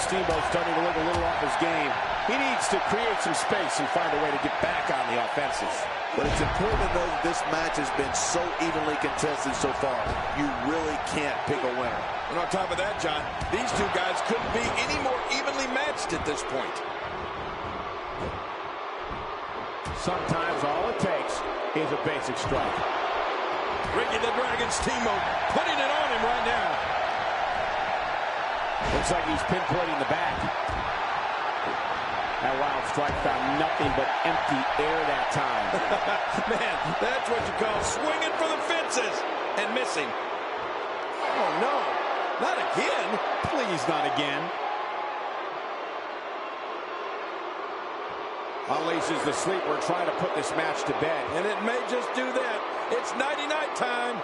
Steamboat starting to look a little off his game. He needs to create some space and find a way to get back on the offensive. But it's important to know that this match has been so evenly contested so far. You really can't pick a winner. And on top of that, John, these two guys couldn't be any more evenly matched at this point. Sometimes all it takes is a basic strike. Ricky the Dragon Steamboat putting it on him right now. Looks like he's pinpointing the back. That wild strike found nothing but empty air that time. Man, that's what you call swinging for the fences and missing. Oh, no. Not again. Please, not again. Unleashes the sleeper, trying to put this match to bed. And it may just do that. It's nighty-night time.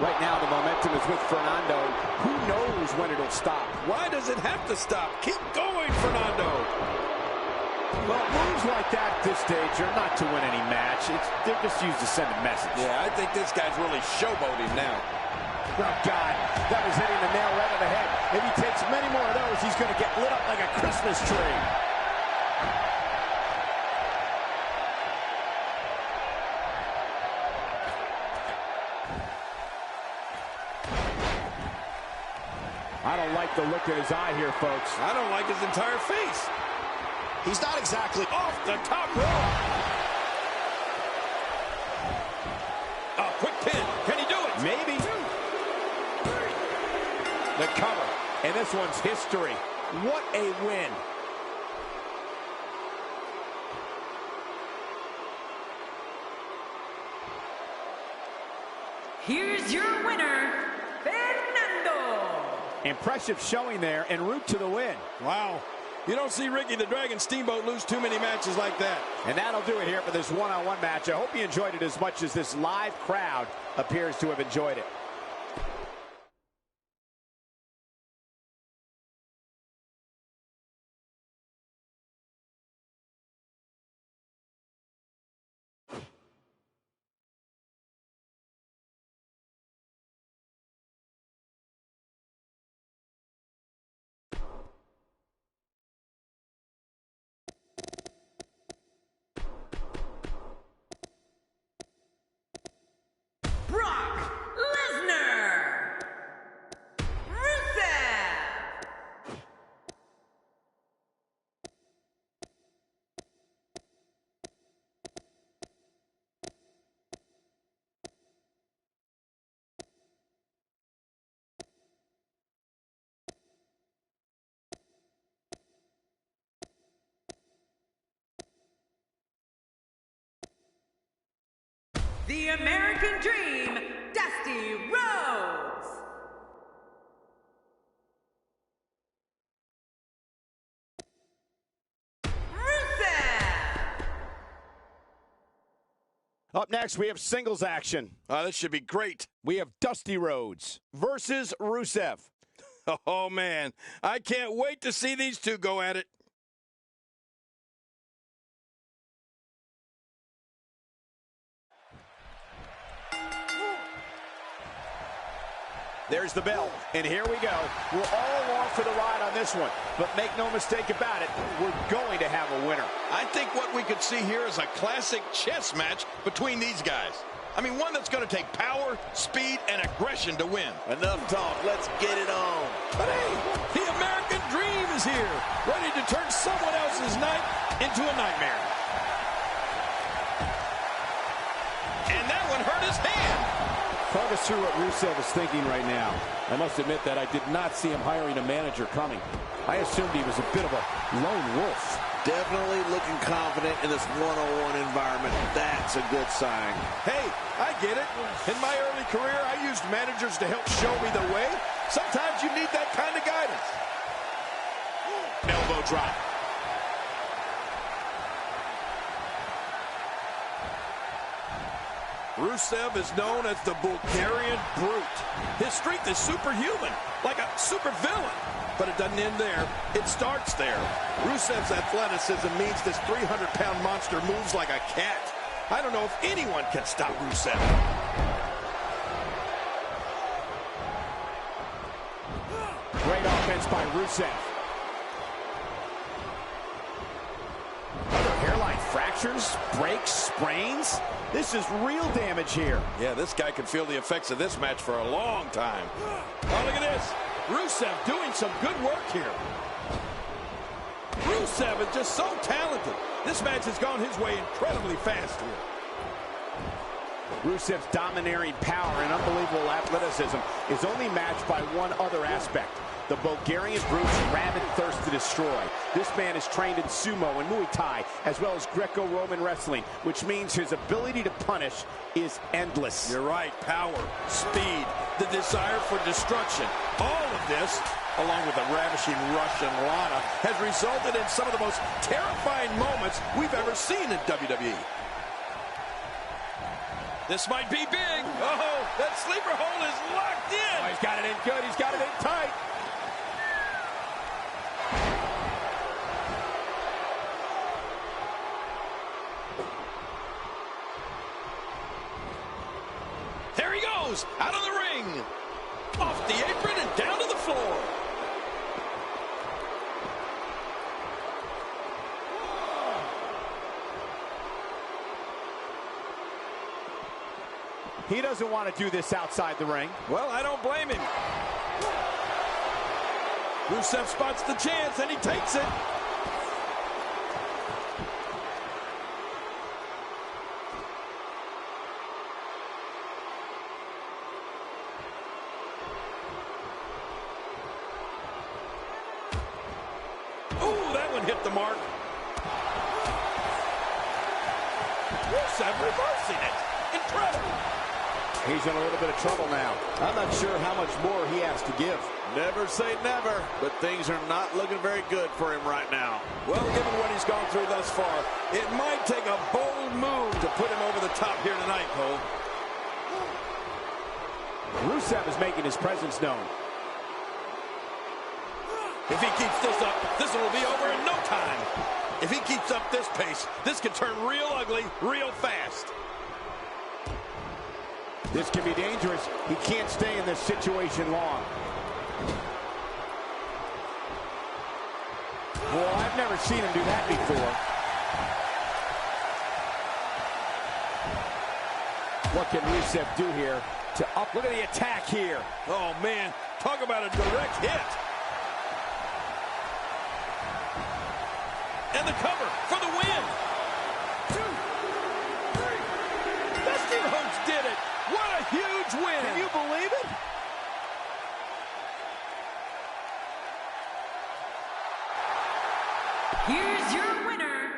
Right now, the momentum is with Fernando. Who knows when it'll stop? Why does it have to stop? Keep going, Fernando. Well, moves like that at this stage are not to win any match. They're just used to send a message. Yeah, I think this guy's really showboating now. Oh, God, that was hitting the nail right on the head. If he takes many more of those, he's going to get lit up like a Christmas tree. I don't like the look in his eye here, folks. I don't like his entire face. He's not exactly off the top rope. A quick pin. Can he do it? Maybe. The cover. And this one's history. What a win. Here's your winner, Fernando. Impressive showing there en route to the win. Wow. You don't see Ricky the Dragon Steamboat lose too many matches like that. And that'll do it here for this one-on-one match. I hope you enjoyed it as much as this live crowd appears to have enjoyed it. The American Dream, Dusty Rhodes. Rusev. Up next, we have singles action. This should be great. We have Dusty Rhodes versus Rusev. Oh, man. I can't wait to see these two go at it. There's the bell, and here we go. We're all along for the ride on this one, but make no mistake about it, we're going to have a winner. I think what we could see here is a classic chess match between these guys. I mean, one that's going to take power, speed, and aggression to win. Enough talk. Let's get it on. But hey, the American Dream is here, ready to turn someone else's night into a nightmare. And that one hurt his hand. Talk us through what Rusev is thinking right now. I must admit that I did not see him hiring a manager coming. I assumed he was a bit of a lone wolf. Definitely looking confident in this one-on-one environment. That's a good sign. Hey, I get it. In my early career, I used managers to help show me the way. Sometimes you need that kind of guidance. Elbow drop. Rusev is known as the Bulgarian Brute. His strength is superhuman, like a supervillain. But it doesn't end there. It starts there. Rusev's athleticism means this 300-pound monster moves like a cat. I don't know if anyone can stop Rusev. Great offense by Rusev. Other hairline fractures, breaks, sprains. This is real damage here. Yeah, this guy could feel the effects of this match for a long time. Oh, look at this. Rusev doing some good work here. Rusev is just so talented. This match has gone his way incredibly fast here. Rusev's domineering power and unbelievable athleticism is only matched by one other aspect: the Bulgarian Brute's rabid thirst to destroy. This man is trained in sumo and Muay Thai, as well as Greco-Roman wrestling, which means his ability to punish is endless. You're right. Power, speed, the desire for destruction. All of this, along with the ravishing Russian Lana, has resulted in some of the most terrifying moments we've ever seen in WWE. This might be big. Oh, that sleeper hold is locked in. Oh, he's got it in good. He's got it in tight. There he goes, out of the ring. Off the apron and down to the floor. He doesn't want to do this outside the ring. Well, I don't blame him. Rusev spots the chance and he takes it. Ooh, that one hit the mark. Rusev reversing it. Incredible. He's in a little bit of trouble now. I'm not sure how much more he has to give. Never say never, but things are not looking very good for him right now. Well, given what he's gone through thus far, it might take a bold move to put him over the top here tonight, Cole. Rusev is making his presence known. If he keeps this up, this will be over in no time. If he keeps up this pace, this could turn real ugly real fast. This can be dangerous. He can't stay in this situation long. Well, I've never seen him do that before. What can Rusev do here to up? Look at the attack here. Oh, man. Talk about a direct hit. And the cover for the win. 2, 3. Dusty Rhodes did it. What a huge win. Can you believe it? Here's your winner,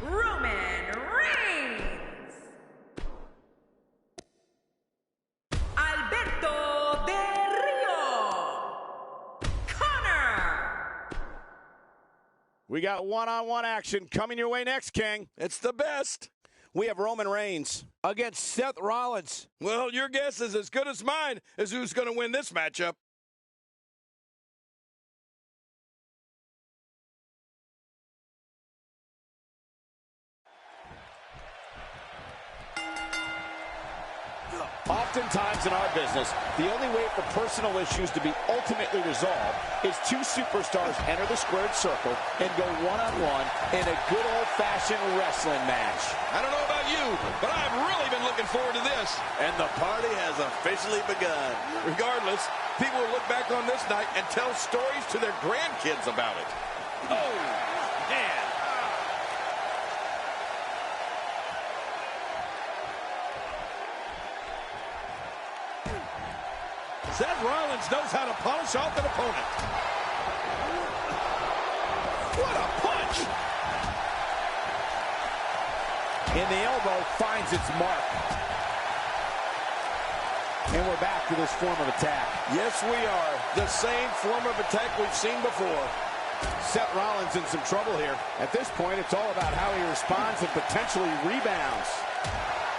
Roman Reigns, Alberto Del Rio, Connor. We got one-on-one action coming your way next, King. It's the best. We have Roman Reigns against Seth Rollins. Well, your guess is as good as mine as who's going to win this matchup. Oftentimes in our business, the only way for personal issues to be ultimately resolved is two superstars enter the squared circle and go one-on-one in a good old-fashioned wrestling match. I don't know about you, but I've really been looking forward to this. And the party has officially begun. Regardless, people will look back on this night and tell stories to their grandkids about it. Oh, man. Seth Rollins knows how to polish off an opponent. What a punch! And the elbow finds its mark. And we're back to this form of attack. Yes, we are. The same form of attack we've seen before. Seth Rollins in some trouble here. At this point, it's all about how he responds and potentially rebounds.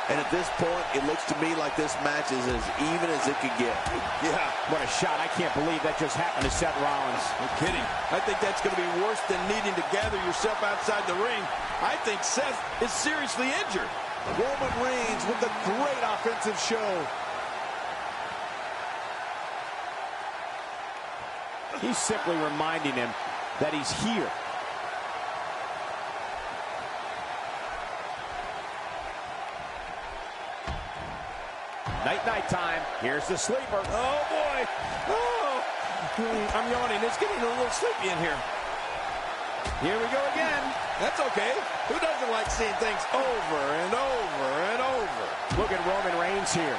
And at this point, it looks to me like this match is as even as it could get. Yeah. What a shot. I can't believe that just happened to Seth Rollins. No kidding. I think that's going to be worse than needing to gather yourself outside the ring. I think Seth is seriously injured. Roman Reigns with a great offensive show. He's simply reminding him that he's here. Night time. Here's the sleeper. Oh, boy. Oh, I'm yawning. It's getting a little sleepy in here. Here we go again. That's okay. Who doesn't like seeing things over and over and over? Look at Roman Reigns here.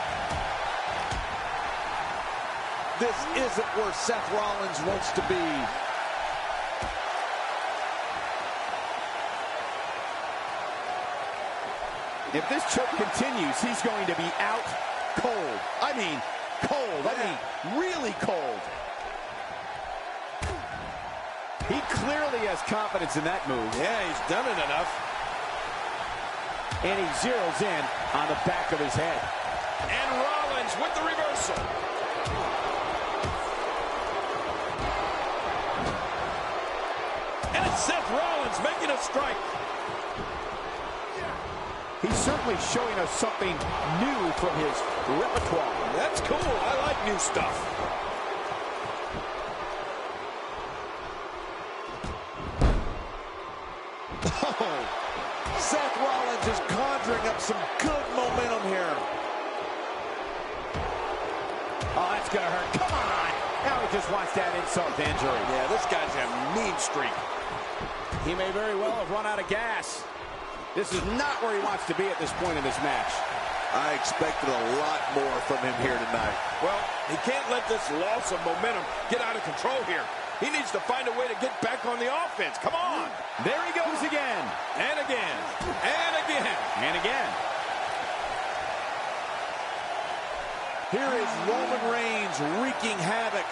This isn't where Seth Rollins wants to be. If this choke continues, he's going to be out cold. I mean, cold. I mean, really cold. He clearly has confidence in that move. Yeah, he's done it enough. And he zeroes in on the back of his head. And Rollins with the reversal. And it's Seth Rollins making a strike. He's certainly showing us something new from his repertoire. That's cool. I like new stuff. Oh, Seth Rollins is conjuring up some good momentum here. Oh, that's going to hurt. Come on. Now he just wants that insult to injury. Yeah, this guy's a mean streak. He may very well have run out of gas. This is not where he wants to be at this point in this match. I expected a lot more from him here tonight. Well, he can't let this loss of momentum get out of control here. He needs to find a way to get back on the offense. Come on. There he goes again. And again. And again. And again. Here is Roman Reigns wreaking havoc.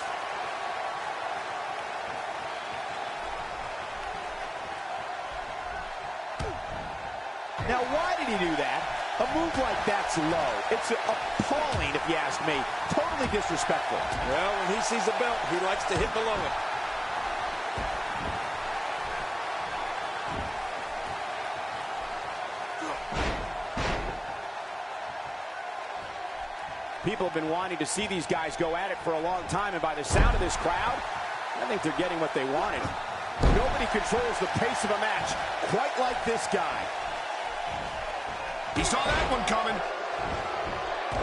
Now, why did he do that? A move like that's low. It's appalling, if you ask me. Totally disrespectful. Well, when he sees a belt, he likes to hit below it. People have been wanting to see these guys go at it for a long time, and by the sound of this crowd, I think they're getting what they wanted. Nobody controls the pace of a match quite like this guy. He saw that one coming.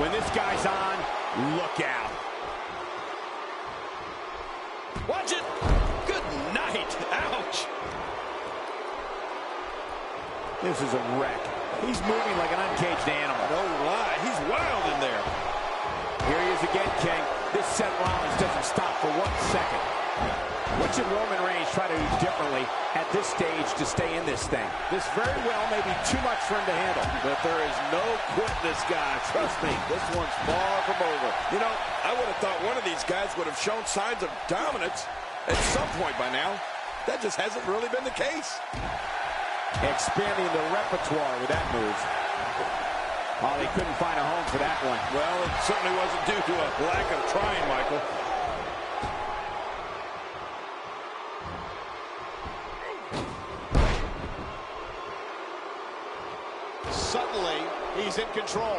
When this guy's on, look out. Watch it. Good night. Ouch. This is a wreck. He's moving like an uncaged animal. No lie. He's wild in there. Here he is again, King. This Seth Rollins doesn't stop for 1 second. What should Roman Reigns try to do differently at this stage to stay in this thing? This very well may be too much for him to handle. But there is no quitting this guy. Trust me, this one's far from over. You know, I would have thought one of these guys would have shown signs of dominance at some point by now. That just hasn't really been the case. Expanding the repertoire with that move. Oh, they couldn't find a home for that one. Well, it certainly wasn't due to a lack of trying, Michael. Suddenly, he's in control.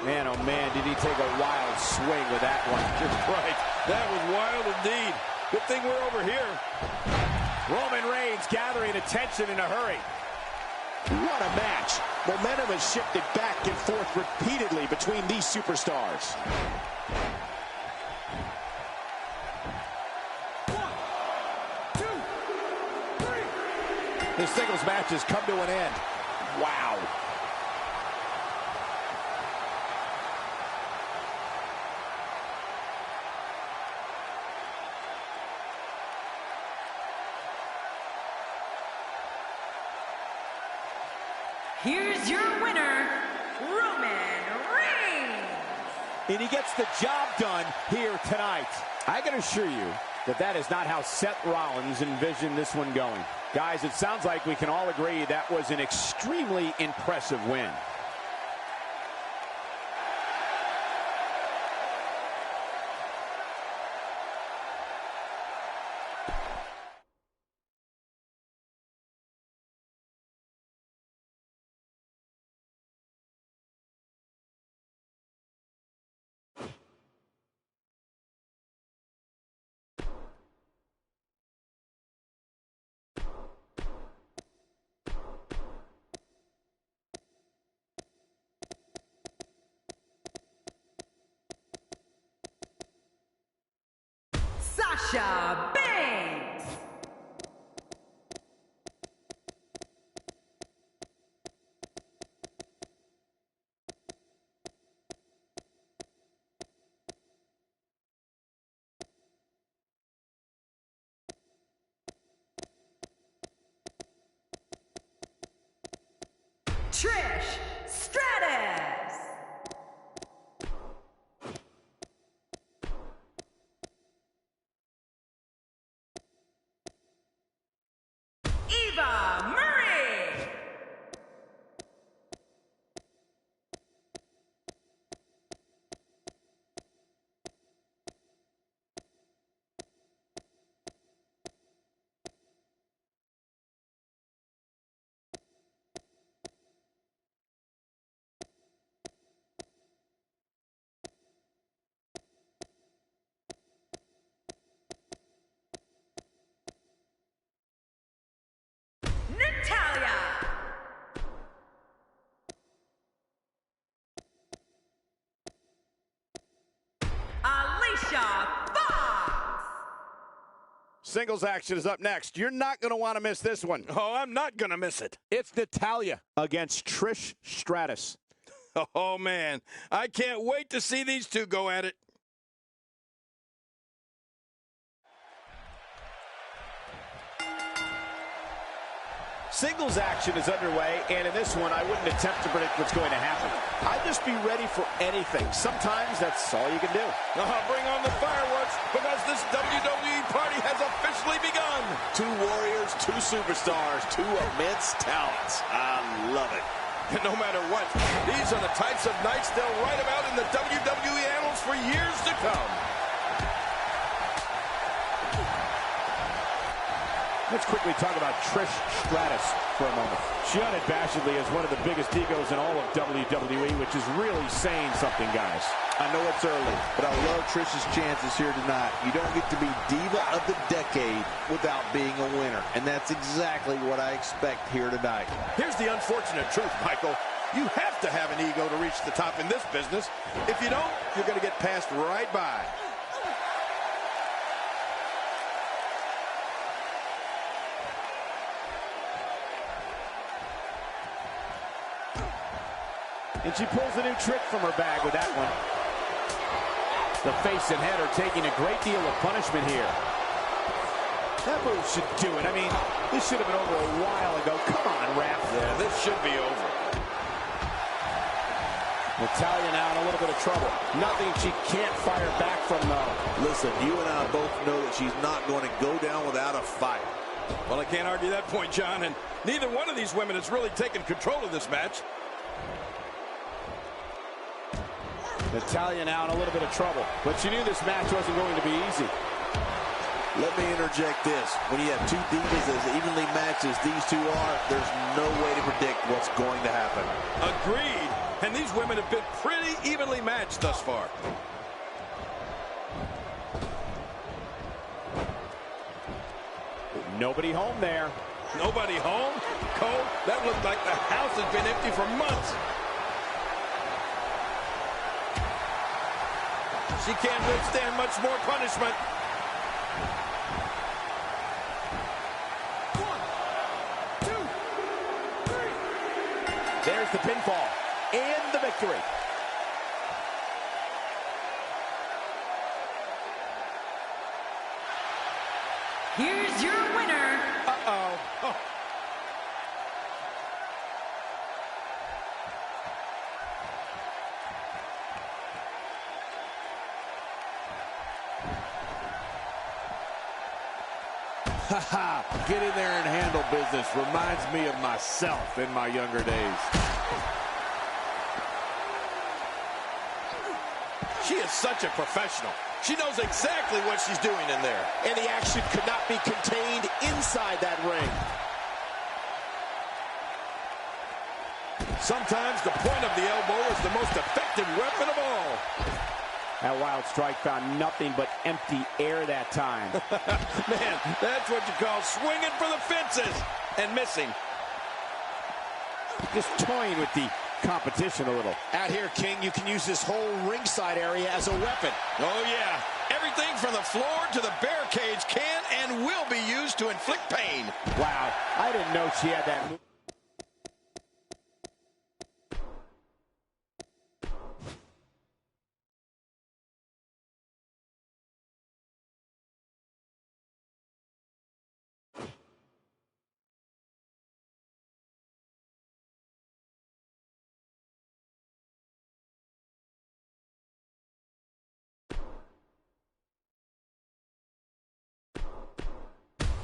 Man, oh man, did he take a wild swing with that one. Right, that was wild indeed. Good thing we're over here. Roman Reigns gathering attention in a hurry. What a match. Momentum has shifted back and forth repeatedly between these superstars. 1, 2, 3. The singles match has come to an end. Wow. Here's your winner, Roman Reigns. And he gets the job done here tonight. I can assure you that that is not how Seth Rollins envisioned this one going. Guys, it sounds like we can all agree that was an extremely impressive win. Sasha Banks. Trish Stratus. Eva Marie. Natalia. Alicia Fox. Singles action is up next. You're not going to want to miss this one. Oh, I'm not going to miss it. It's Natalia against Trish Stratus. Oh, man. I can't wait to see these two go at it. Singles action is underway, and in this one, I wouldn't attempt to predict what's going to happen. I'd just be ready for anything. Sometimes that's all you can do. Bring on the fireworks, because this WWE party has officially begun. Two warriors, two superstars, two immense talents. I love it. And no matter what, these are the types of nights they'll write about in the WWE annals for years to come. Let's quickly talk about Trish Stratus for a moment. She unabashedly is one of the biggest egos in all of WWE, which is really saying something, guys. I know it's early, but I love Trish's chances here tonight. You don't get to be Diva of the Decade without being a winner, and that's exactly what I expect here tonight. Here's the unfortunate truth, Michael. You have to have an ego to reach the top in this business. If you don't, you're going to get passed right by. And she pulls a new trick from her bag with that one. The face and head are taking a great deal of punishment here. That move should do it. I mean, this should have been over a while ago. Come on, ref. Yeah, this should be over. Natalia now in a little bit of trouble. Nothing she can't fire back from, though. Listen, you and I both know that she's not going to go down without a fight. Well, I can't argue that point, John, and neither one of these women has really taken control of this match. Natalia now in a little bit of trouble, but she knew this match wasn't going to be easy. Let me interject this. When you have two divas as evenly matched as these two are, there's no way to predict what's going to happen. Agreed. And these women have been pretty evenly matched thus far. Nobody home there. Nobody home? Cole, that looked like the house has been empty for months. She can't withstand much more punishment. There's the pinfall and the victory. Here's your winner. Uh-oh. Oh. Get in there and handle business. Reminds me of myself in my younger days. She is such a professional. She knows exactly what she's doing in there. And the action could not be contained inside that ring. Sometimes the point of the elbow is the most effective weapon of all. That wild strike found nothing but empty air that time. Man, that's what you call swinging for the fences and missing. Just toying with the competition a little. Out here, King, you can use this whole ringside area as a weapon. Oh, yeah. Everything from the floor to the barricades can and will be used to inflict pain. Wow, I didn't know she had that move.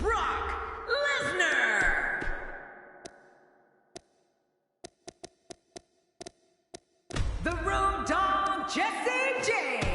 Brock Lesnar. The Road Dogg, Jesse James.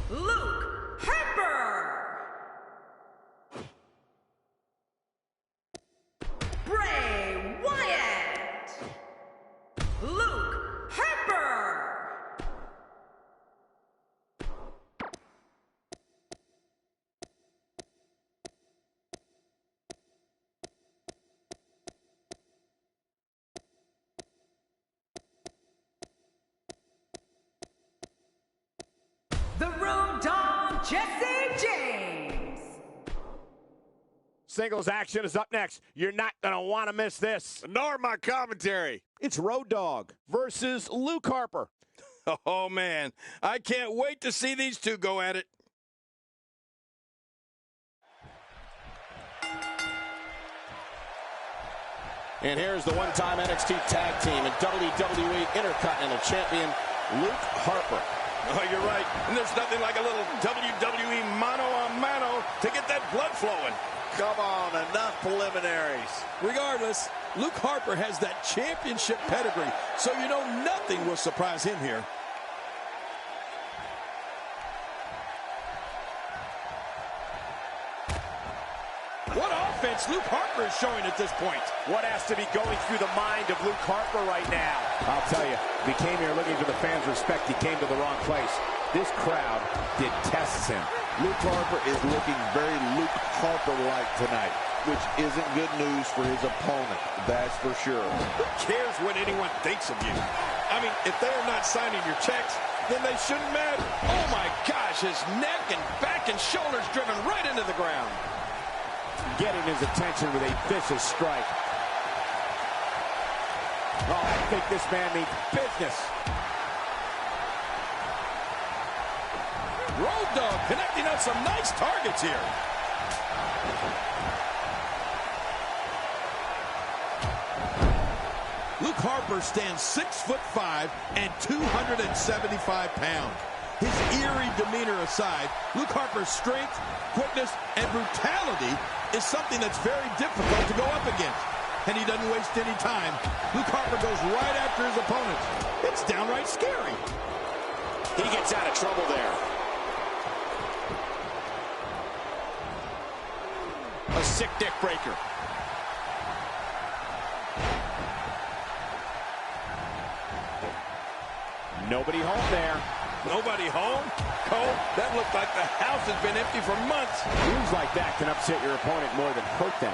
Luke Harper. Bray Wyatt. Luke Harper. The Road Dogg, Jesse James. Singles action is up next. You're not going to want to miss this. Nor my commentary. It's Road Dogg versus Luke Harper. Oh, man. I can't wait to see these two go at it. And here's the one-time NXT Tag Team and WWE Intercontinental Champion, Luke Harper. Oh, you're right. And there's nothing like a little WWE mano-a-mano to get that blood flowing. Come on, enough preliminaries. Regardless, Luke Harper has that championship pedigree, so you know nothing will surprise him here. What offense Luke Harper is showing at this point. What has to be going through the mind of Luke Harper right now? I'll tell you, if he came here looking for the fans' respect, he came to the wrong place. This crowd detests him. Luke Harper is looking very Luke Harper-like tonight, which isn't good news for his opponent, that's for sure. Who cares what anyone thinks of you? I mean, if they're not signing your checks, then they shouldn't matter. Oh, my gosh, his neck and back and shoulders driven right into the ground. Getting his attention with a vicious strike. Oh, I think this man means business. Road Dogg connecting on some nice targets here. Luke Harper stands 6'5" and 275 pounds. His eerie demeanor aside, Luke Harper's strength, quickness, and brutality is something that's very difficult to go up against. And he doesn't waste any time. Luke Harper goes right after his opponents. It's downright scary. He gets out of trouble there. A sick neck breaker. Nobody home there. Nobody home? Cole, that looked like the house has been empty for months. Moves like that can upset your opponent more than hurt them.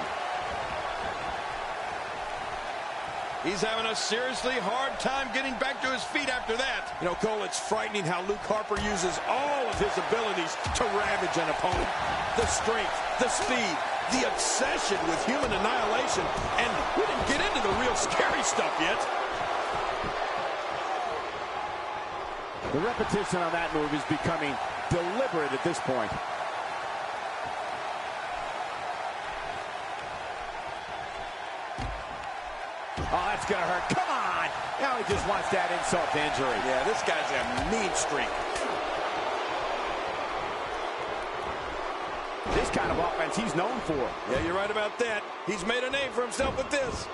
He's having a seriously hard time getting back to his feet after that. You know, Cole, it's frightening how Luke Harper uses all of his abilities to ravage an opponent. The strength, the speed, the obsession with human annihilation. And we didn't get into the real scary stuff yet. The repetition on that move is becoming deliberate at this point. Oh, that's going to hurt. Come on! Now he just wants that insult to injury. Yeah, this guy's a mean streak. This kind of offense he's known for. Yeah, you're right about that. He's made a name for himself with this.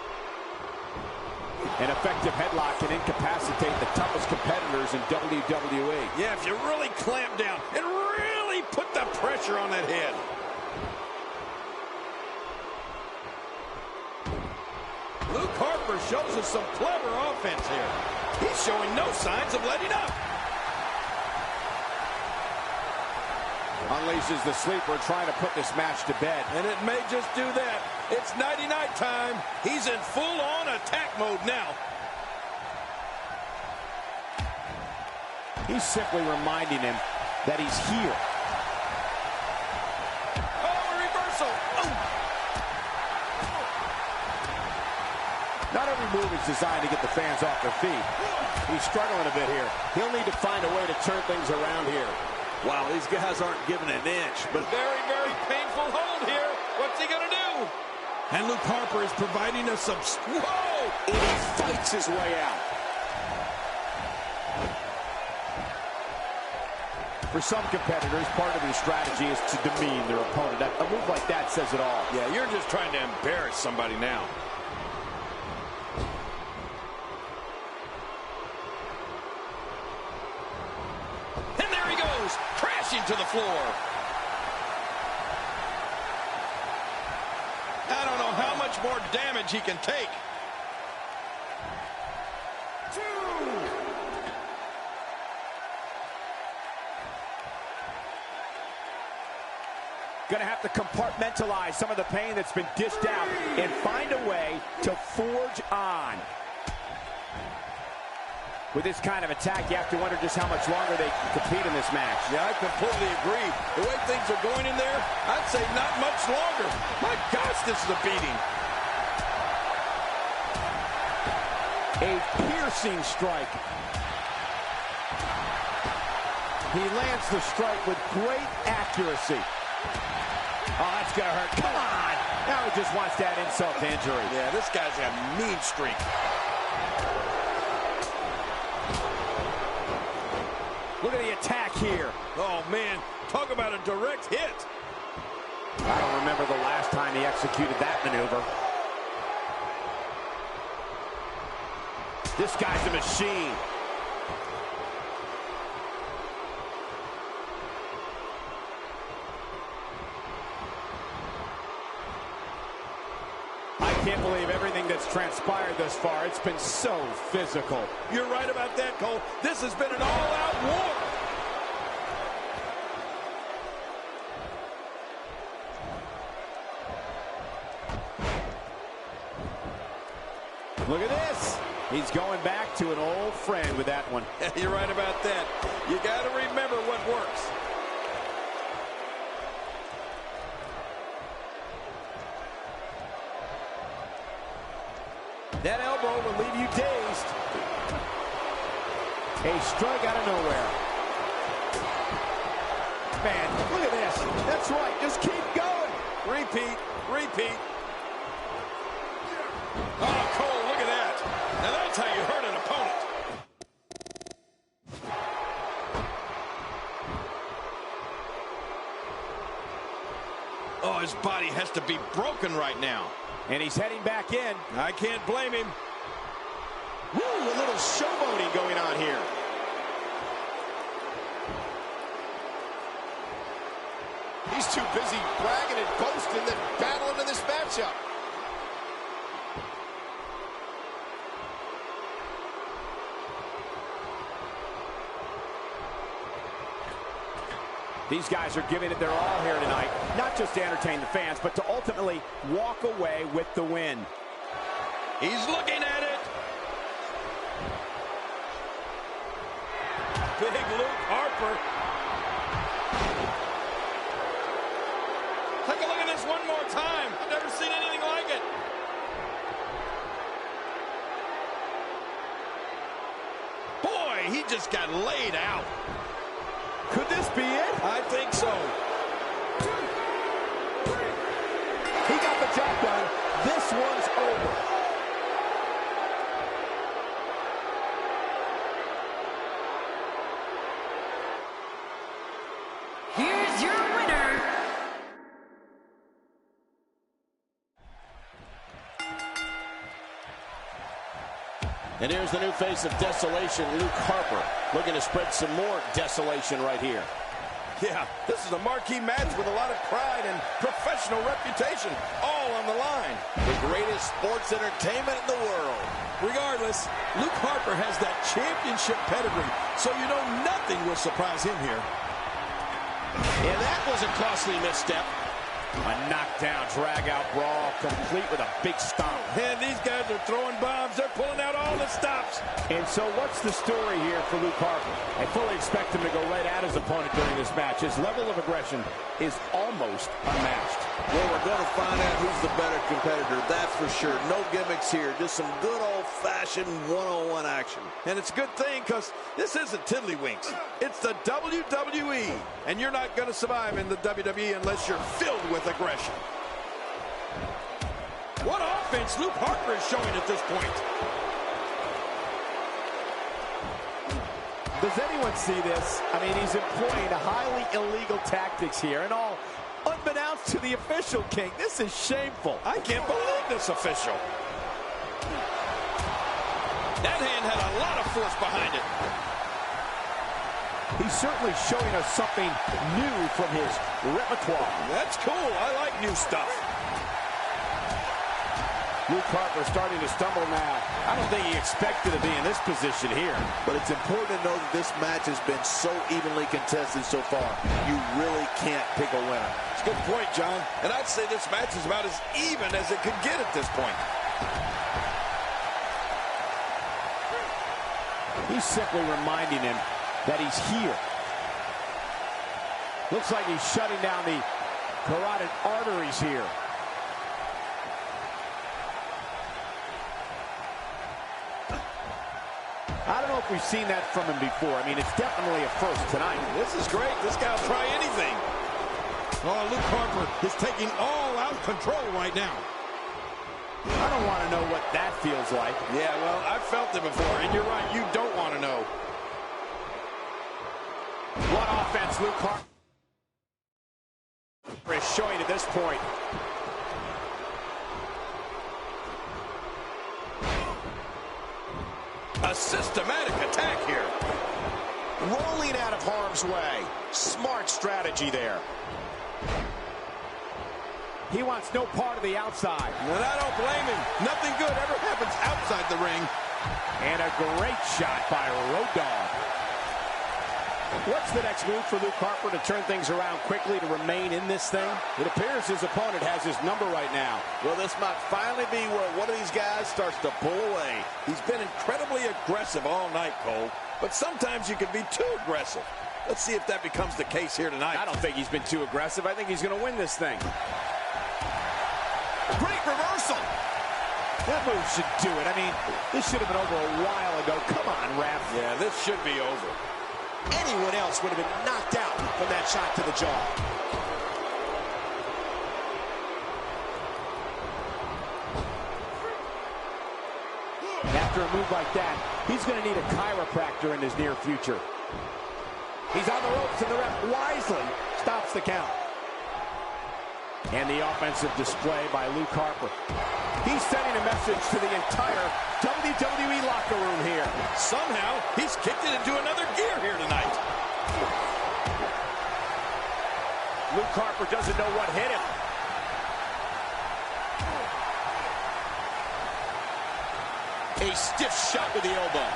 An effective headlock can incapacitate the toughest competitors in WWE. Yeah, if you really clamp down and really put the pressure on that head. Luke Harper shows us some clever offense here. He's showing no signs of letting up. Unleashes the sleeper, trying to put this match to bed. And it may just do that. It's nighty-night time. He's in full-on attack mode now. He's simply reminding him that he's here. Oh, a reversal. Oh. Not every move is designed to get the fans off their feet. He's struggling a bit here. He'll need to find a way to turn things around here. Wow, these guys aren't giving an inch, but Very, very painful hold here. What's he going to do? And Luke Harper is providing us some... Whoa! And he fights his way out. For some competitors, part of their strategy is to demean their opponent. A move like that says it all. Yeah, you're just trying to embarrass somebody now. And there he goes, crashing to the floor. I don't know how much more damage he can take. Going to have to compartmentalize some of the pain that's been dished out and find a way to forge on. With this kind of attack, you have to wonder just how much longer they can compete in this match. Yeah, I completely agree. The way things are going in there, I'd say not much longer. My gosh, this is a beating. A piercing strike. He lands the strike with great accuracy. Oh, that's going to hurt. Come on. Now he just wants that insult to injury. Yeah, this guy's a mean streak. Look at the attack here. Oh, man. Talk about a direct hit. I don't remember the last time he executed that maneuver. This guy's a machine. I can't believe everything that's transpired thus far. It's been so physical. You're right about that, Cole. This has been an all-out war. Look at this. He's going back to an old friend with that one. You're right about that. You got to remember what works. That elbow will leave you dazed. A strike out of nowhere. That's right, just keep going. Repeat, repeat. Oh, Cole, look at that. Now that's how you hurt an opponent. Oh, his body has to be broken right now. And he's heading back in. I can't blame him. Woo, a little showboating going on here. He's too busy bragging and boasting than battling in this matchup. These guys are giving it their all here tonight, not just to entertain the fans, but to ultimately walk away with the win. He's looking at it. Big Luke Harper. Take a look at this one more time. I've never seen anything like it. Boy, he just got laid out. Could this be it? I think so. He got the job done. This one's over. Here's your winner, And here's the new face of desolation, Luke Harper, looking to spread some more desolation right here. Yeah, this is a marquee match with a lot of pride and professional reputation, all on the line. The greatest sports entertainment in the world. Regardless, Luke Harper has that championship pedigree, so you know nothing will surprise him here. And that was a costly misstep. A knockdown, drag-out brawl, complete with a big stomp. And these guys are throwing bombs. They're pulling out all the stops. And so what's the story here for Luke Harper? I fully expect him to go right at his opponent during this match. His level of aggression is almost unmatched. Well, we're going to find out who's the better competitor, that's for sure. No gimmicks here, just some good old-fashioned one-on-one action. And it's a good thing because this isn't tiddlywinks. It's the WWE. And you're not going to survive in the WWE unless you're filled with aggression. What offense Luke Harper is showing at this point. Does anyone see this? I mean, he's employing highly illegal tactics here, and all unbeknownst to the official, King. This is shameful. I can't believe this official. That hand had a lot of force behind it. He's certainly showing us something new from his repertoire. That's cool. I like new stuff. Luke Harper starting to stumble now. I don't think he expected to be in this position here. But it's important to know that this match has been so evenly contested so far. You really can't pick a winner. It's a good point, John. And I'd say this match is about as even as it could get at this point. He's simply reminding him that he's here. Looks like he's shutting down the carotid arteries here. I don't know if we've seen that from him before. I mean, it's definitely a first tonight. This is great. This guy will try anything. Oh, Luke Harper is taking all-out control right now. I don't want to know what that feels like. Yeah, well, I've felt it before, and you're right. You don't want to know. What offense Luke Harper is showing at this point. A systematic attack here. Rolling out of harm's way. Smart strategy there. He wants no part of the outside. And I don't blame him. Nothing good ever happens outside the ring. And a great shot by Road Dogg. What's the next move for Luke Harper to turn things around quickly to remain in this thing? It appears his opponent has his number right now. Well, this might finally be where one of these guys starts to pull away. He's been incredibly aggressive all night, Cole. But sometimes you can be too aggressive. Let's see if that becomes the case here tonight. I don't think he's been too aggressive. I think he's going to win this thing. Great reversal. That move should do it. I mean, this should have been over a while ago. Come on, ref. Yeah, this should be over. Anyone else would have been knocked out from that shot to the jaw. after a move like that, he's going to need a chiropractor in his near future. He's on the ropes, and the ref wisely stops the count. And the offensive display by Luke Harper. He's sending a message to the entire WWE locker room here. Somehow, he's kicked it into another gear here tonight. Luke Harper doesn't know what hit him. A stiff shot with the elbow.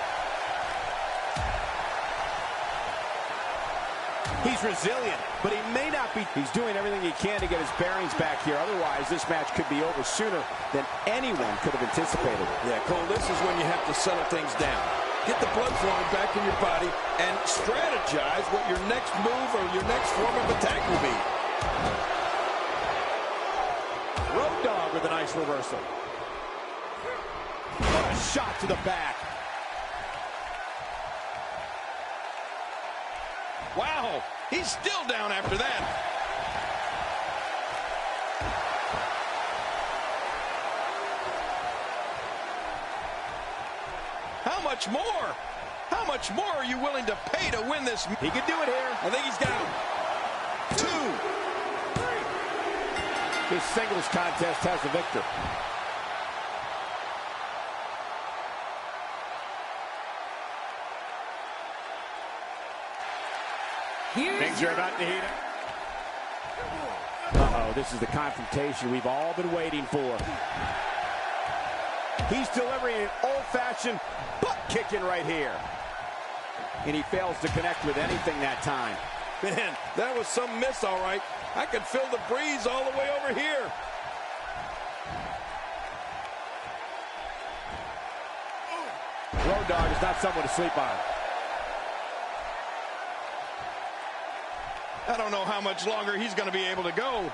He's resilient, but he may not be. He's doing everything he can to get his bearings back here. Otherwise, this match could be over sooner than anyone could have anticipated. Yeah, Cole, this is when you have to settle things down. Get the blood flowing back in your body and strategize what your next move or your next form of attack will be. Road Dogg with a nice reversal. What a shot to the back. Wow, he's still down after that. How much more? How much more are you willing to pay to win this? He can do it here. I think he's got 2. This singles contest has the victor. Things are about to heat up. Uh-oh, this is the confrontation we've all been waiting for. He's delivering an old-fashioned butt-kicking right here. And he fails to connect with anything that time. Man, that was some miss, all right. I could feel the breeze all the way over here. Road Dogg is not someone to sleep on. I don't know how much longer he's going to be able to go.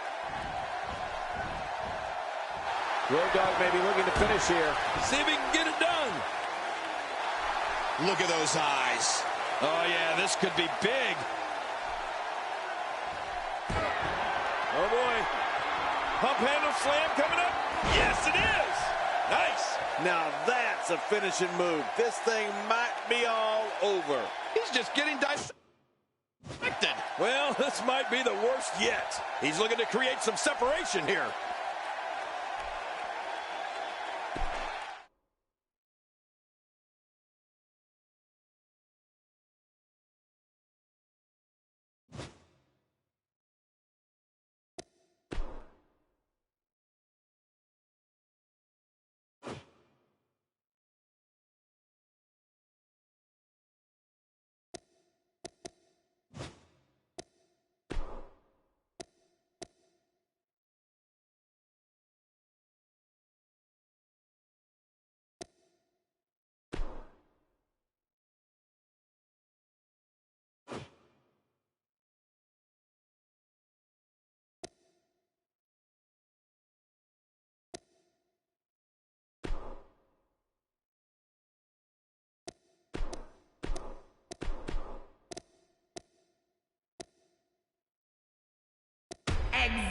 Road Dogg may be looking to finish here. See if he can get it done. Look at those eyes. Oh, yeah, this could be big. Oh, boy. Pump handle slam coming up. Yes, it is. Nice. Now that's a finishing move. This thing might be all over. He's just getting dissected. Well, this might be the worst yet. He's looking to create some separation here.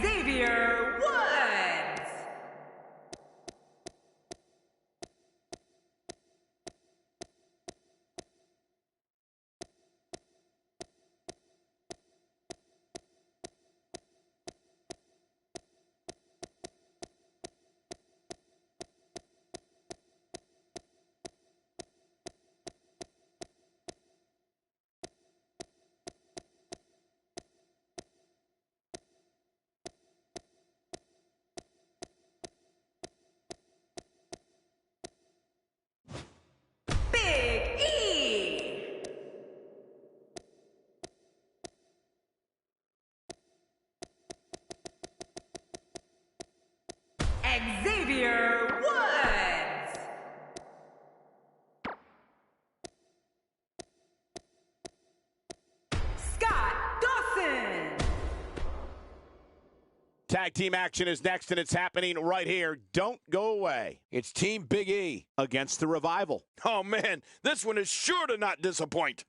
Xavier Woods. Xavier Woods. Scott Dawson. Tag team action is next, and it's happening right here. Don't go away. It's Team Big E against the Revival. Oh, man, this one is sure to not disappoint.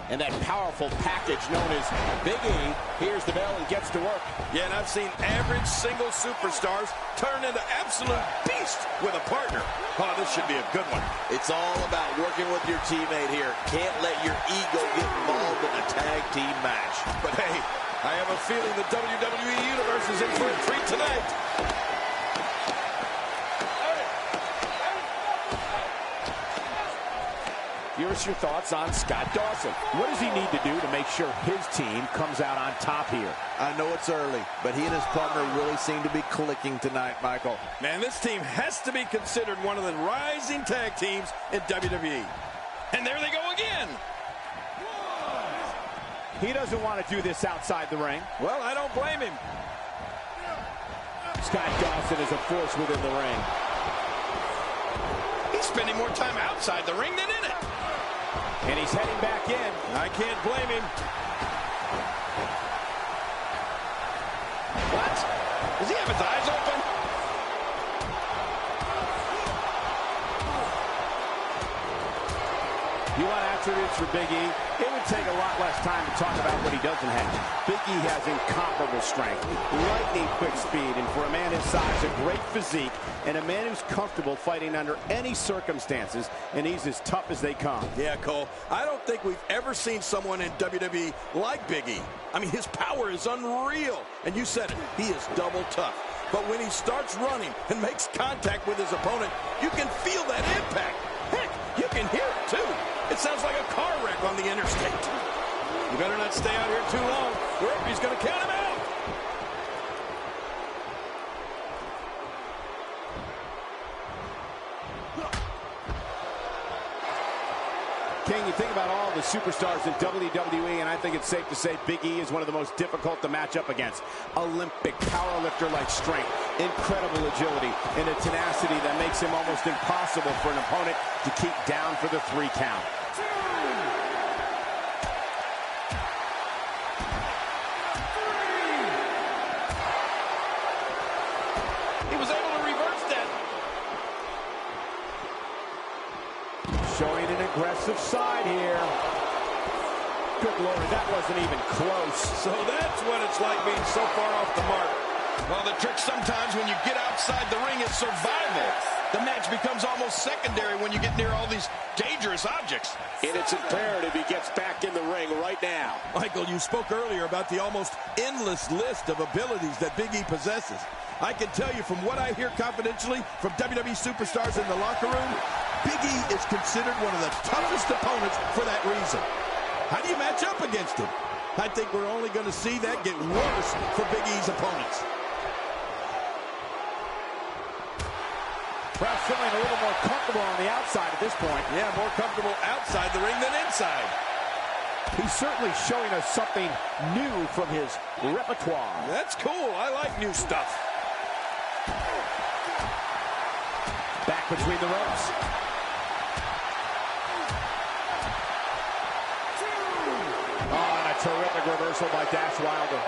And that powerful package known as Big E hears the bell and gets to work. Yeah, and I've seen average single superstars turn into absolute beasts with a partner. Oh, this should be a good one. It's all about working with your teammate here. Can't let your ego get involved in a tag team match. But hey, I have a feeling the WWE Universe is in for a treat tonight. Here's your thoughts on Scott Dawson. What does he need to do to make sure his team comes out on top here? I know it's early, but he and his partner really seem to be clicking tonight, Michael. Man, this team has to be considered one of the rising tag teams in WWE. And there they go again. He doesn't want to do this outside the ring. Well, I don't blame him. Scott Dawson is a force within the ring. He's spending more time outside the ring than in it. And he's heading back in. I can't blame him. What? Does he have his eyes open? You want attributes for Big E? It would take a lot less time to talk about what he doesn't have. Big E has incomparable strength, lightning quick speed, and for a man his size, a great physique, and a man who's comfortable fighting under any circumstances, and he's as tough as they come. Yeah, Cole, I don't think we've ever seen someone in WWE like Big E. I mean, his power is unreal, and you said it, he is double tough. But when he starts running and makes contact with his opponent, you can feel that impact. Heck, you can hear it too. It sounds like a car wreck on the interstate. You better not stay out here too long. The referee's going to count him out. King, you think about all the superstars in WWE, and I think it's safe to say Big E is one of the most difficult to match up against. Olympic powerlifter-like strength, incredible agility, and a tenacity that makes him almost impossible for an opponent to keep down for the 3 count. He was able to reverse that. Showing an aggressive side here. Good Lord, that wasn't even close. So that's what it's like being so far off the mark. Well, the trick sometimes when you get outside the ring is survival. The match becomes almost secondary when you get near all these dangerous objects. And it's imperative he gets back in the ring right now. Michael, you spoke earlier about the almost endless list of abilities that Big E possesses. I can tell you from what I hear confidentially from WWE superstars in the locker room, Big E is considered one of the toughest opponents for that reason. How do you match up against him? I think we're only going to see that get worse for Big E's opponents. Perhaps feeling a little more comfortable on the outside at this point. Yeah, more comfortable outside the ring than inside. He's certainly showing us something new from his repertoire. That's cool. I like new stuff. Back between the ropes. Oh, and a terrific reversal by Dash Wilder.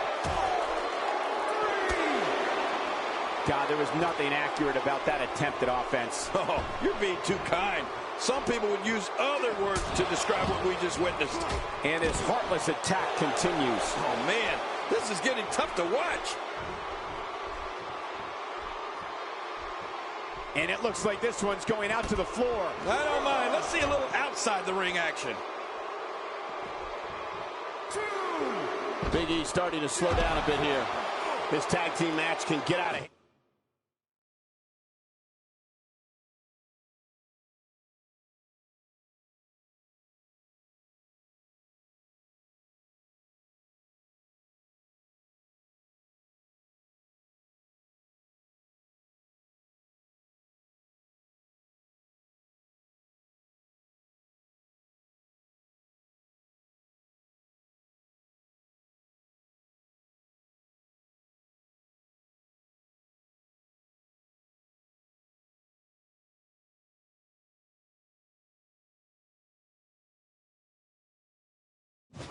God, there was nothing accurate about that attempt at offense. Oh, you're being too kind. Some people would use other words to describe what we just witnessed. And his heartless attack continues. Oh, man, this is getting tough to watch. And it looks like this one's going out to the floor. I don't mind. Let's see a little outside the ring action. Big E starting to slow down a bit here. This tag team match can get out of here.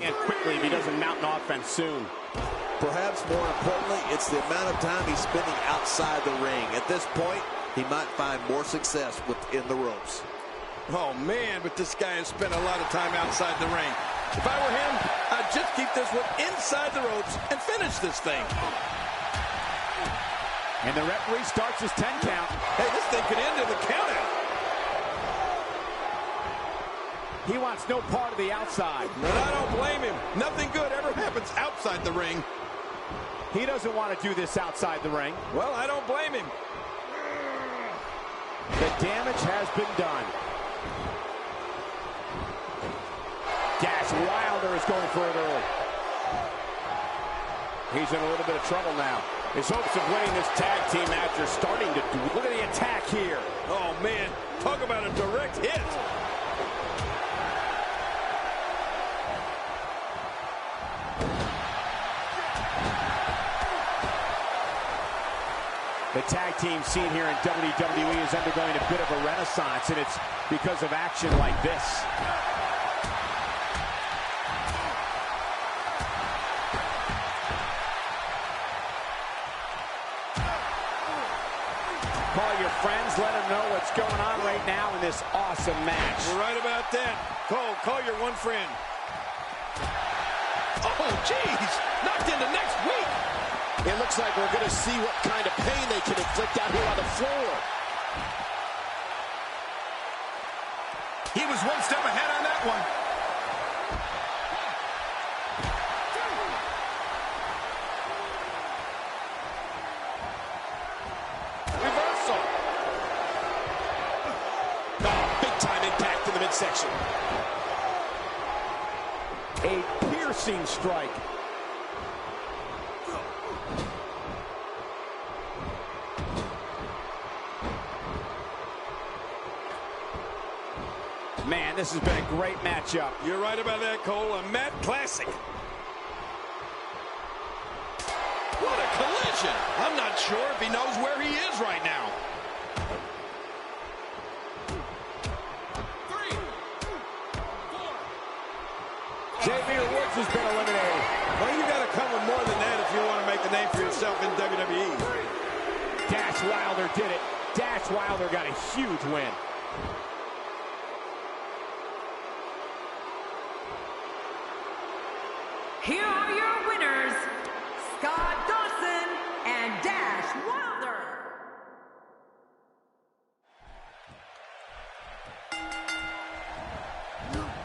And quickly if he doesn't mount an offense soon. Perhaps more importantly, it's the amount of time he's spending outside the ring. At this point, he might find more success within the ropes. Oh, man, but this guy has spent a lot of time outside the ring. If I were him, I'd just keep this one inside the ropes and finish this thing. And the referee starts his 10 count. Hey, this thing could end in the countout. He wants no part of the outside. But I don't blame him. Nothing good ever happens outside the ring. He doesn't want to do this outside the ring. Well, I don't blame him. The damage has been done. Dash Wilder is going for it early. He's in a little bit of trouble now. His hopes of winning this tag team match are starting to do. Look at the attack here. Oh, man. Talk about a direct hit. The tag team scene here in WWE is undergoing a bit of a renaissance, and it's because of action like this. Call your friends, let them know what's going on right now in this awesome match. You're right about that. Call your one friend. Oh, jeez. Knocked into next week. It looks like we're going to see what kind of pain they can inflict out here on the floor. He was one step ahead on that one. Reversal. Oh, big time impact in the midsection. A piercing strike. Man, this has been a great matchup. You're right about that, Cole. A Matt classic. What a collision. I'm not sure if he knows where he is right now. 3, 4. Xavier Woods has been eliminated. Well, you got to come with more than that if you want to make the name for yourself in WWE. Dash Wilder did it. Dash Wilder got a huge win. Here are your winners, Scott Dawson and Dash Wilder.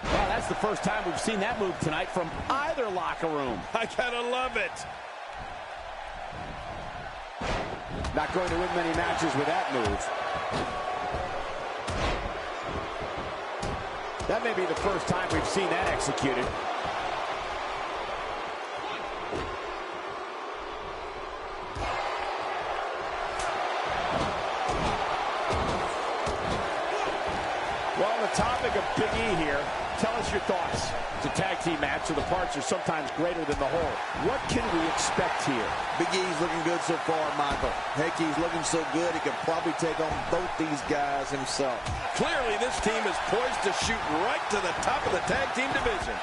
Well, that's the first time we've seen that move tonight from either locker room. I gotta love it. Not going to win many matches with that move. That may be the first time we've seen that executed. Well, on the topic of Big E here, tell us your thoughts. It's a tag team match, so the parts are sometimes greater than the whole. What can we expect here? Big E's looking good so far, Michael. Heck, he's looking so good he could probably take on both these guys himself. Clearly, this team is poised to shoot right to the top of the tag team division.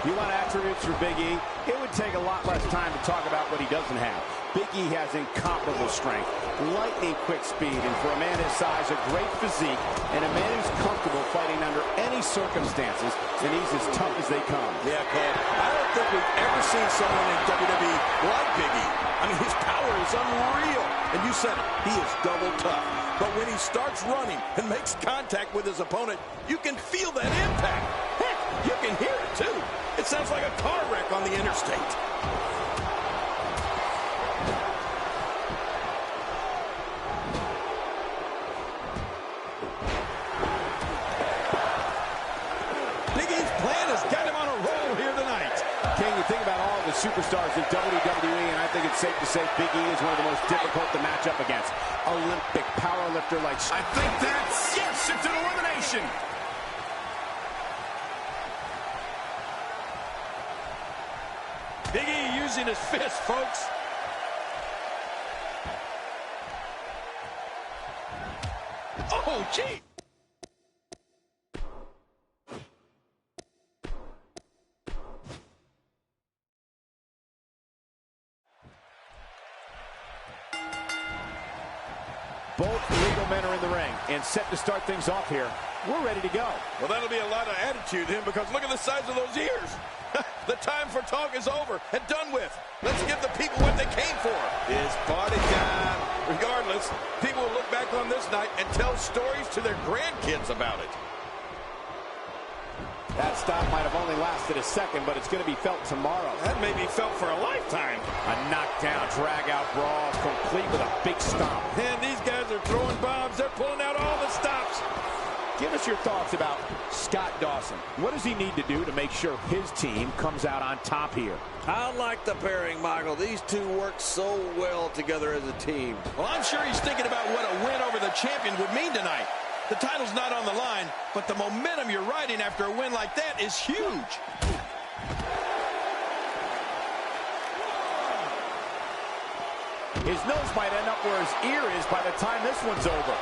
You want attributes for Big E? It would take a lot less time to talk about what he doesn't have. Big E has incomparable strength, lightning quick speed, and for a man his size, a great physique, and a man who's comfortable fighting under any circumstances, and he's as tough as they come. Yeah, Cole. I don't think we've ever seen someone in WWE like Big E. I mean, his power is unreal. And you said it, he is double tough. But when he starts running and makes contact with his opponent, you can feel that impact. Heck, you can hear it, too. It sounds like a car wreck on the interstate. Big E's plan has got him on a roll here tonight. King, you think about all the superstars in WWE, and I think it's safe to say Big E is one of the most difficult to match up against. Olympic powerlifter like... I think that's... Yes, it's an elimination. Big E using his fist, folks. Oh, gee. Both legal men are in the ring and set to start things off here. We're ready to go. Well, that'll be a lot of attitude in because look at the size of those ears. The time for talk is over and done with. Let's give the people what they came for. It's party time. Regardless, people will look back on this night and tell stories to their grandkids about it. That stop might have only lasted a second, but it's going to be felt tomorrow. That may be felt for a lifetime. A knockdown, drag-out brawl, complete with a big stomp. And these guys are throwing bombs. They're pulling out all the stops. Give us your thoughts about Scott Dawson. What does he need to do to make sure his team comes out on top here? I like the pairing, Michael. These two work so well together as a team. Well, I'm sure he's thinking about what a win over the champion would mean tonight. The title's not on the line, but the momentum you're riding after a win like that is huge. His nose might end up where his ear is by the time this one's over.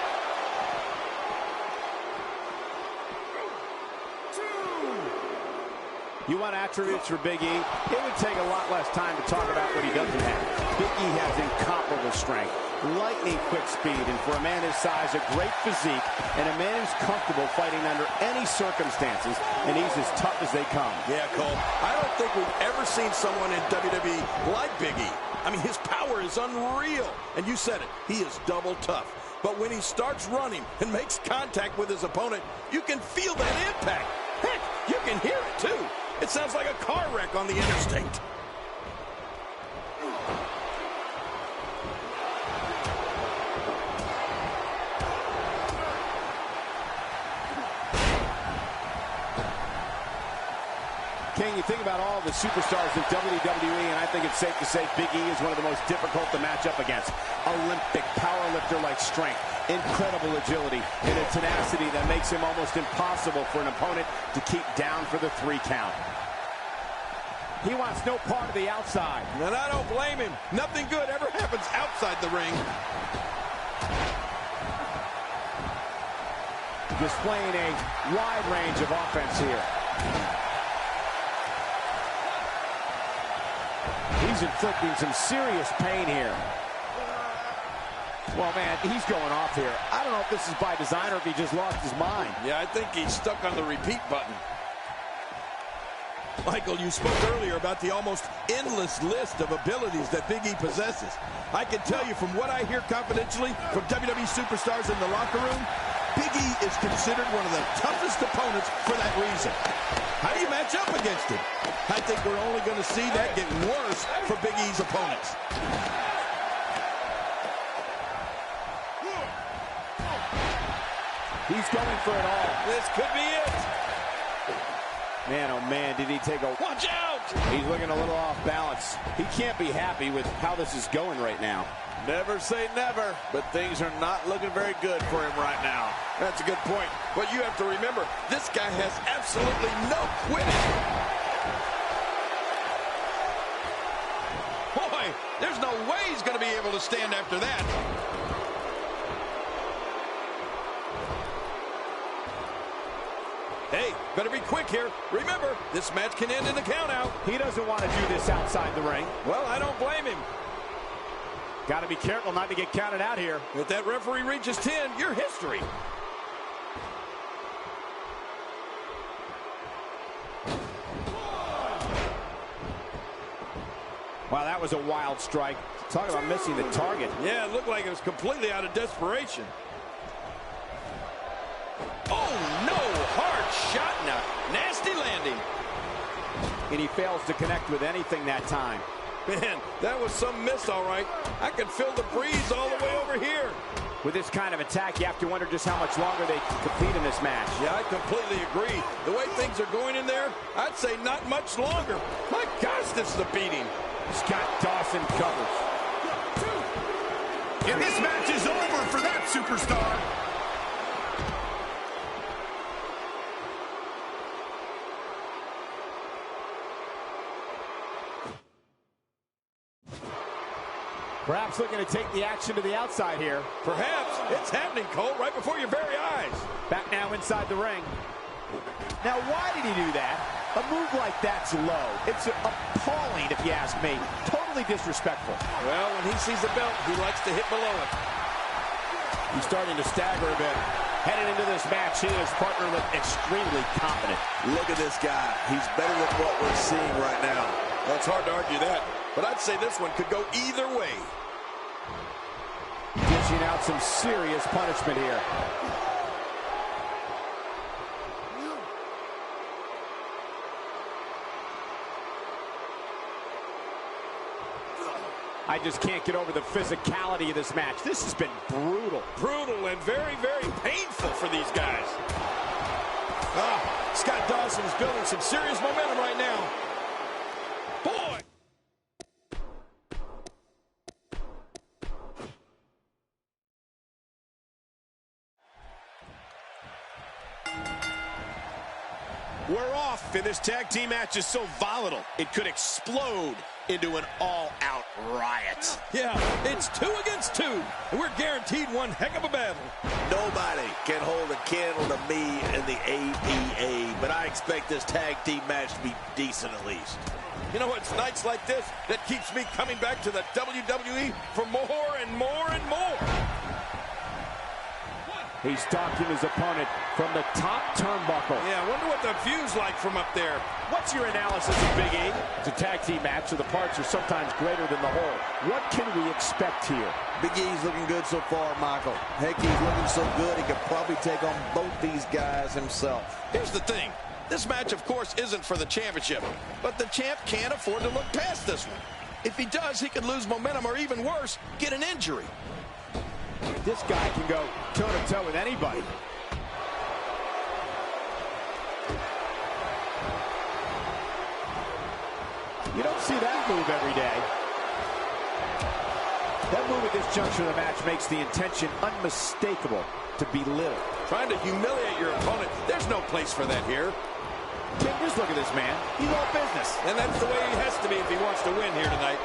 You want attributes for Big E? It would take a lot less time to talk about what he doesn't have. Big E has incomparable strength, lightning quick speed, and for a man his size, a great physique, and a man who's comfortable fighting under any circumstances, and he's as tough as they come. Yeah, Cole, I don't think we've ever seen someone in WWE like Big E. I mean, his power is unreal, and you said it, he is double tough. But when he starts running and makes contact with his opponent, you can feel that impact. Heck, you can hear it too. It sounds like a car wreck on the interstate. King, you think about all the superstars in WWE, and I think it's safe to say Big E is one of the most difficult to match up against. Olympic powerlifter-like strength, incredible agility, and a tenacity that makes him almost impossible for an opponent to keep down for the 3 count. He wants no part of the outside. And I don't blame him. Nothing good ever happens outside the ring. Displaying a wide range of offense here. He's inflicting some serious pain here. Well, man, he's going off here. I don't know if this is by design or if he just lost his mind. Yeah, I think he's stuck on the repeat button. Michael, you spoke earlier about the almost endless list of abilities that Big E possesses. I can tell you from what I hear confidentially from WWE superstars in the locker room, Big E is considered one of the toughest opponents for that reason. How do you match up against him? I think we're only going to see that get worse for Big E's opponents. He's going for it all. This could be it. Man, oh man, did he take a... Watch out! He's looking a little off balance. He can't be happy with how this is going right now. Never say never, but things are not looking very good for him right now. That's a good point. But you have to remember, this guy has absolutely no quitting. Boy, there's no way he's going to be able to stand after that. Hey, better be quick here. Remember, this match can end in a countout. He doesn't want to do this outside the ring. Well, I don't blame him. Got to be careful not to get counted out here. If that referee reaches 10, you're history. Wow, that was a wild strike. Talk about missing the target. Yeah, it looked like it was completely out of desperation. Oh, no! Hard shot and a nasty landing. And he fails to connect with anything that time. Man, that was some miss, all right. I can feel the breeze all the way over here. With this kind of attack, you have to wonder just how much longer they can compete in this match. Yeah, I completely agree. The way things are going in there, I'd say not much longer. My gosh, this is a beating. Scott Dawson covers. And this match is over for that superstar. Perhaps looking to take the action to the outside here. Perhaps. It's happening, Cole, right before your very eyes. Back now inside the ring. Now, why did he do that? A move like that's low. It's appalling, if you ask me. Totally disrespectful. Well, when he sees the belt, he likes to hit below it. He's starting to stagger a bit. Heading into this match, he and his partner look extremely confident. Look at this guy. He's better than what we're seeing right now. Well, it's hard to argue that, but I'd say this one could go either way. Dishing out some serious punishment here. I just can't get over the physicality of this match. This has been brutal. Brutal and very, very painful for these guys. Scott Dawson is building some serious momentum right now. Boy! We're off, and this tag team match is so volatile, it could explode into an all-out riot. Yeah, it's 2 against 2, and we're guaranteed one heck of a battle. Nobody can hold a candle to me in the APA, but I expect this tag team match to be decent at least. You know, it's nights like this that keeps me coming back to the WWE for more and more and more. He's stalking his opponent from the top turnbuckle. Yeah, I wonder what the view's like from up there. What's your analysis of Big E? It's a tag team match, so the parts are sometimes greater than the whole. What can we expect here? Big E's looking good so far, Michael. Heck, he's looking so good he could probably take on both these guys himself. Here's the thing. This match, of course, isn't for the championship, but the champ can't afford to look past this one. If he does, he could lose momentum or, even worse, get an injury. This guy can go toe-to-toe with anybody. You don't see that move every day. That move at this juncture of the match makes the intention unmistakable to belittle. Trying to humiliate your opponent, there's no place for that here. King, just look at this man. He's all business. And that's the way he has to be if he wants to win here tonight.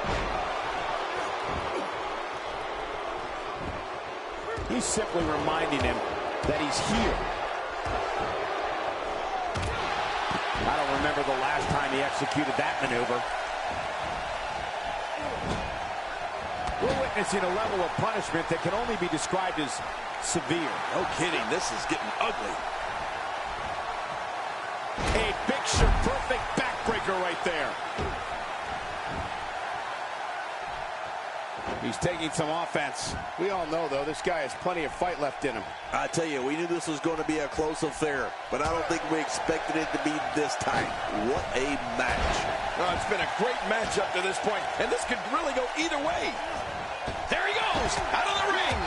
He's simply reminding him that he's here. I don't remember the last time he executed that maneuver. We're witnessing a level of punishment that can only be described as severe. No kidding, this is getting ugly. A picture-perfect backbreaker right there. He's taking some offense. We all know, though, this guy has plenty of fight left in him. I tell you, we knew this was going to be a close affair, but I don't think we expected it to be this tight. What a match. Oh, it's been a great match up to this point, and this could really go either way. There he goes, out of the ring.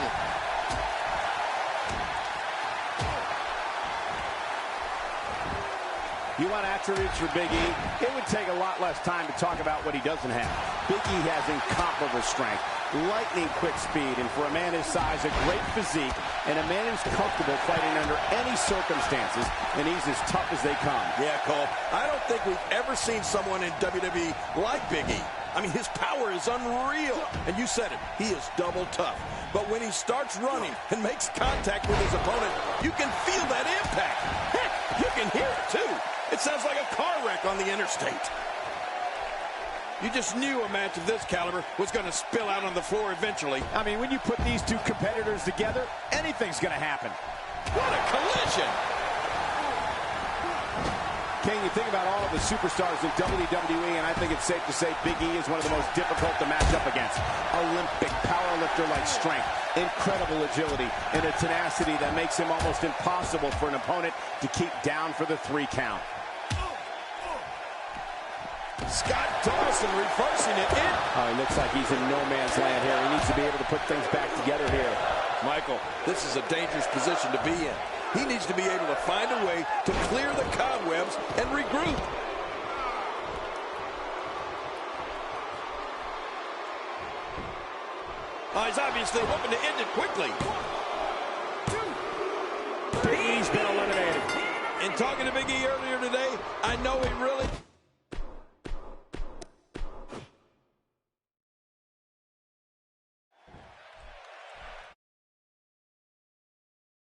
You want attributes for Big E? It would take a lot less time to talk about what he doesn't have. Big E has incomparable strength, lightning quick speed, and for a man his size, a great physique, and a man who's comfortable fighting under any circumstances, and he's as tough as they come. Yeah, Cole, I don't think we've ever seen someone in WWE like Big E. I mean, his power is unreal. And you said it, he is double tough. But when he starts running and makes contact with his opponent, you can feel that impact. Heck, you can hear it, too. It sounds like a car wreck on the interstate. You just knew a match of this caliber was going to spill out on the floor eventually. I mean, when you put these two competitors together, anything's going to happen. What a collision! King, you think about all of the superstars in WWE, and I think it's safe to say Big E is one of the most difficult to match up against. Olympic powerlifter-like strength, incredible agility, and a tenacity that makes him almost impossible for an opponent to keep down for the 3 count. Scott Dawson reversing it in. Oh, he looks like he's in no man's land here. He needs to be able to put things back together here. Michael, this is a dangerous position to be in. He needs to be able to find a way to clear the cobwebs and regroup. Oh, he's obviously hoping to end it quickly. Big E's been eliminated. In talking to Big E earlier today, I know he really